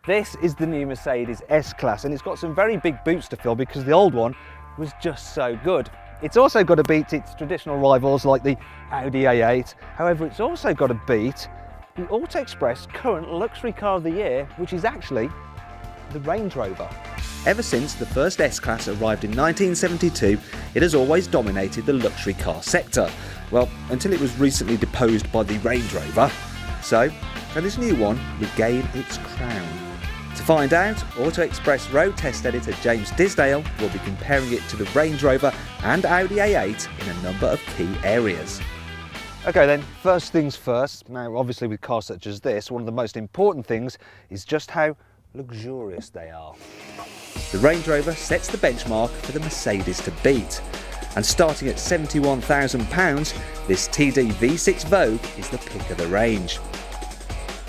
This is the new Mercedes S-Class, and it's got some very big boots to fill because the old one was just so good. It's also got to beat its traditional rivals like the Audi A8. However, it's also got to beat the Auto Express current luxury car of the year, which is actually the Range Rover. Ever since the first S-Class arrived in 1972, it has always dominated the luxury car sector. Well, until it was recently deposed by the Range Rover. So, can this new one regain its crown? To find out, Auto Express road test editor James Disdale will be comparing it to the Range Rover and Audi A8 in a number of key areas. Okay then, first things first. Now obviously with cars such as this, one of the most important things is just how luxurious they are. The Range Rover sets the benchmark for the Mercedes to beat. And starting at £71,000, this TD V6 Vogue is the pick of the range.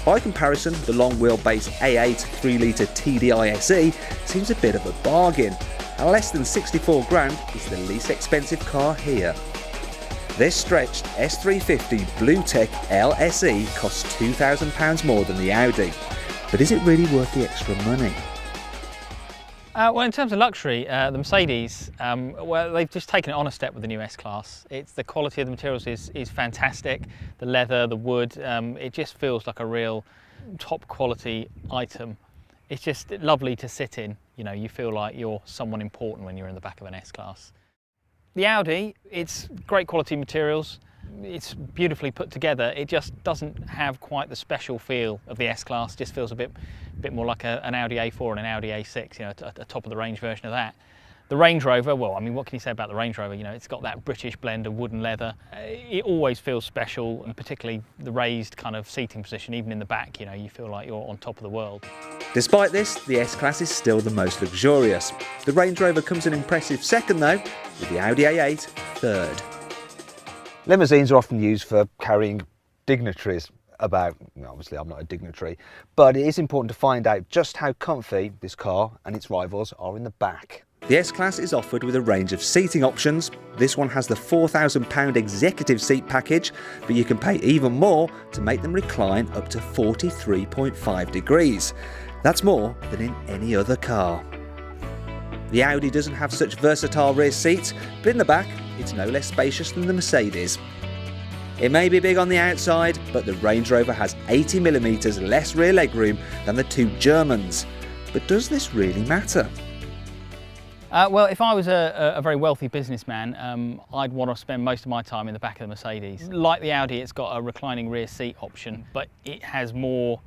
By comparison, the long wheelbase A8 3-litre TDI SE seems a bit of a bargain, and less than 64 grand is the least expensive car here. This stretched S350 Blue Tech LSE costs £2,000 more than the Audi, but is it really worth the extra money? Well, in terms of luxury, the Mercedes, well, they've just taken it on a step with the new S-Class. The quality of the materials is fantastic. The leather, the wood, it just feels like a real top quality item. It's just lovely to sit in. You know, you feel like you're someone important when you're in the back of an S-Class. The Audi, it's great quality materials. It's beautifully put together. It just doesn't have quite the special feel of the S-Class. Just feels a bit more like an Audi A4 and an Audi A6, you know, a top of the range version of that. The Range Rover, well, I mean, what can you say about the Range Rover? You know, it's got that British blend of wood and leather. It always feels special, and particularly the raised kind of seating position, even in the back, you know, you feel like you're on top of the world. Despite this, the S-Class is still the most luxurious. The Range Rover comes an impressive second though, with the Audi A8 third. Limousines are often used for carrying dignitaries about. Obviously I'm not a dignitary, but it is important to find out just how comfy this car and its rivals are in the back. The S-Class is offered with a range of seating options. This one has the £4,000 executive seat package, but you can pay even more to make them recline up to 43.5 degrees. That's more than in any other car. The Audi doesn't have such versatile rear seats, but in the back it's no less spacious than the Mercedes. It may be big on the outside, but the Range Rover has 80mm less rear legroom than the two Germans. But does this really matter? Well, if I was a very wealthy businessman, I'd want to spend most of my time in the back of the Mercedes. Like the Audi, it's got a reclining rear seat option, but it has more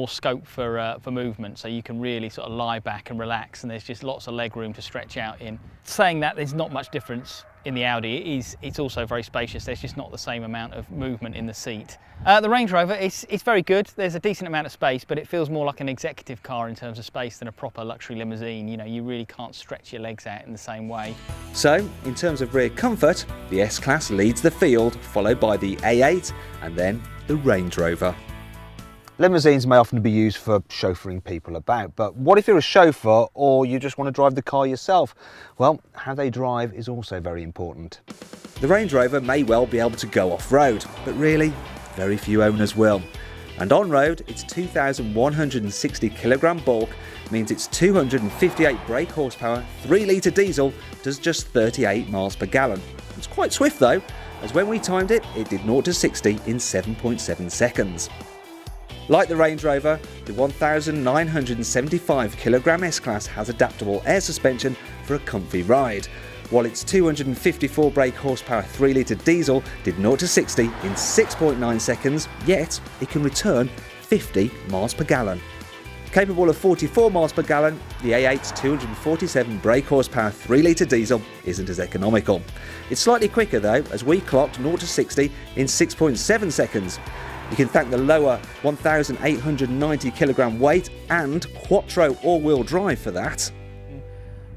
scope for movement, so you can really sort of lie back and relax, and there's just lots of leg room to stretch out in. Saying that, there's not much difference in the Audi. It's also very spacious. There's just not the same amount of movement in the seat. The Range Rover, it's very good. There's a decent amount of space, but it feels more like an executive car in terms of space than a proper luxury limousine. You know, you really can't stretch your legs out in the same way. So, in terms of rear comfort, the S-Class leads the field, followed by the A8 and then the Range Rover. Limousines may often be used for chauffeuring people about, but what if you're a chauffeur or you just want to drive the car yourself? Well, how they drive is also very important. The Range Rover may well be able to go off-road, but really, very few owners will. And on-road, its 2,160 kilogram bulk means its 258 brake horsepower 3-litre diesel does just 38 miles per gallon. It's quite swift though, as when we timed it, it did 0 to 60 in 7.7 seconds. Like the Range Rover, the 1,975 kilogram S-Class has adaptable air suspension for a comfy ride, while its 254 brake horsepower 3-litre diesel did 0 to 60 in 6.9 seconds, yet it can return 50 miles per gallon. Capable of 44 miles per gallon, the A8's 247 brake horsepower 3-litre diesel isn't as economical. It's slightly quicker though, as we clocked 0 to 60 in 6.7 seconds. You can thank the lower 1,890 kilogram weight and Quattro all-wheel drive for that.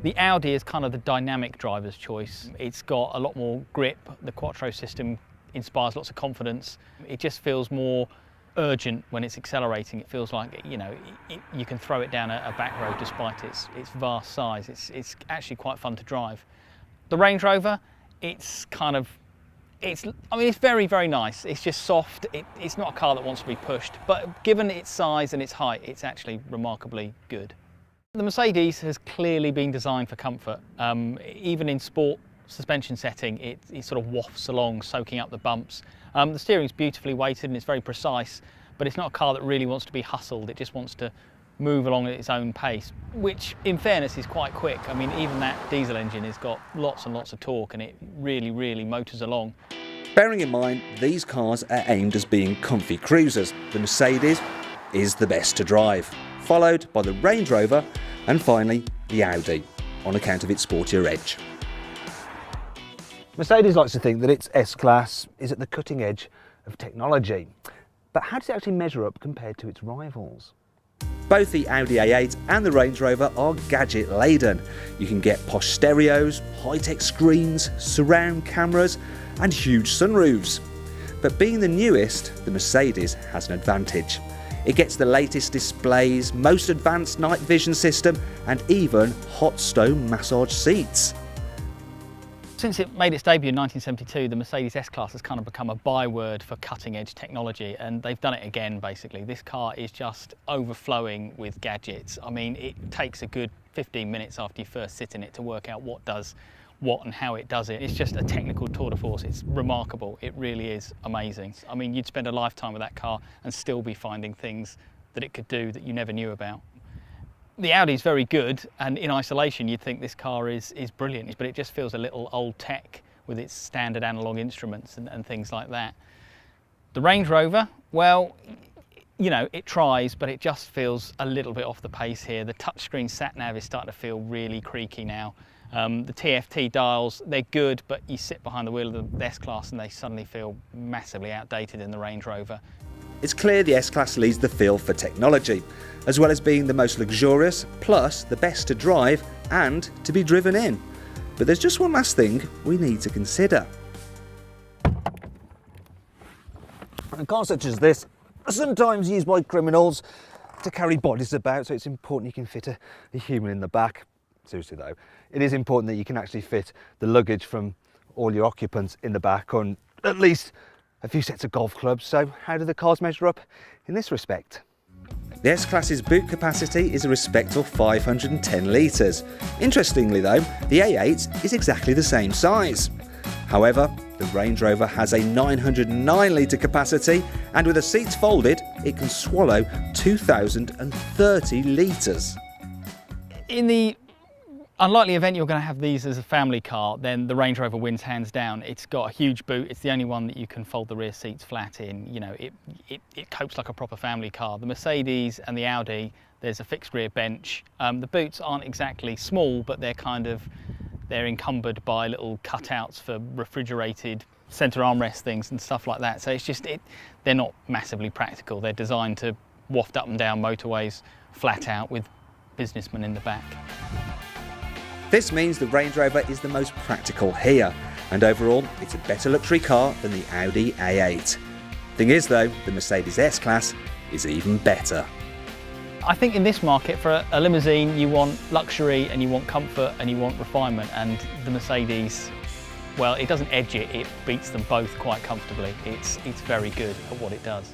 The Audi is kind of the dynamic driver's choice. It's got a lot more grip. The Quattro system inspires lots of confidence. It just feels more urgent when it's accelerating. It feels like, you know, you can throw it down a back road despite its vast size. It's actually quite fun to drive. The Range Rover, it's kind of I mean, it's very, very nice. It's just soft. It's not a car that wants to be pushed, but given its size and its height, it's actually remarkably good. The Mercedes has clearly been designed for comfort. Even in sport suspension setting, it sort of wafts along, soaking up the bumps. The steering's beautifully weighted and it's very precise, but it's not a car that really wants to be hustled. It just wants to move along at its own pace, which in fairness is quite quick. I mean, even that diesel engine has got lots and lots of torque and it really, really motors along. Bearing in mind, these cars are aimed as being comfy cruisers. The Mercedes is the best to drive, followed by the Range Rover and finally the Audi, on account of its sportier edge. Mercedes likes to think that its S-Class is at the cutting edge of technology. But how does it actually measure up compared to its rivals? Both the Audi A8 and the Range Rover are gadget laden. You can get posh stereos, high-tech screens, surround cameras and huge sunroofs. But being the newest, the Mercedes has an advantage. It gets the latest displays, most advanced night vision system and even hot stone massage seats. Since it made its debut in 1972, the Mercedes S-Class has kind of become a byword for cutting-edge technology, and they've done it again, basically. This car is just overflowing with gadgets. I mean, it takes a good 15 minutes after you first sit in it to work out what does what and how it does it. It's just a technical tour de force. It's remarkable. It really is amazing. I mean, you'd spend a lifetime with that car and still be finding things that it could do that you never knew about. The Audi is very good, and in isolation you'd think this car is brilliant, but it just feels a little old tech with its standard analog instruments and things like that. The Range Rover, well, you know, it tries, but it just feels a little bit off the pace here. The touchscreen sat-nav is starting to feel really creaky now. The TFT dials, they're good, but you sit behind the wheel of the S-Class and they suddenly feel massively outdated in the Range Rover. It's clear the S-Class leads the field for technology, as well as being the most luxurious, plus the best to drive and to be driven in. But there's just one last thing we need to consider. A car such as this are sometimes used by criminals to carry bodies about, so it's important you can fit a human in the back. Seriously though, it is important that you can actually fit the luggage from all your occupants in the back, on at least a few sets of golf clubs. So how do the cars measure up in this respect? The S-Class's boot capacity is a respectable 510 litres. Interestingly though, the A8 is exactly the same size. However, the Range Rover has a 909 litre capacity, and with the seats folded, it can swallow 2,030 litres. In the unlikely event you're going to have these as a family car, then the Range Rover wins hands down. It's got a huge boot. It's the only one that you can fold the rear seats flat in. You know, it copes like a proper family car. The Mercedes and the Audi, there's a fixed rear bench. The boots aren't exactly small, but they're encumbered by little cutouts for refrigerated centre armrest things and stuff like that. So it's just, they're not massively practical. They're designed to waft up and down motorways flat out with businessmen in the back. This means the Range Rover is the most practical here, and overall it's a better luxury car than the Audi A8. Thing is though, the Mercedes S-Class is even better. I think in this market, for a limousine, you want luxury and you want comfort and you want refinement, and the Mercedes, well, it doesn't edge it, it beats them both quite comfortably. It's very good at what it does.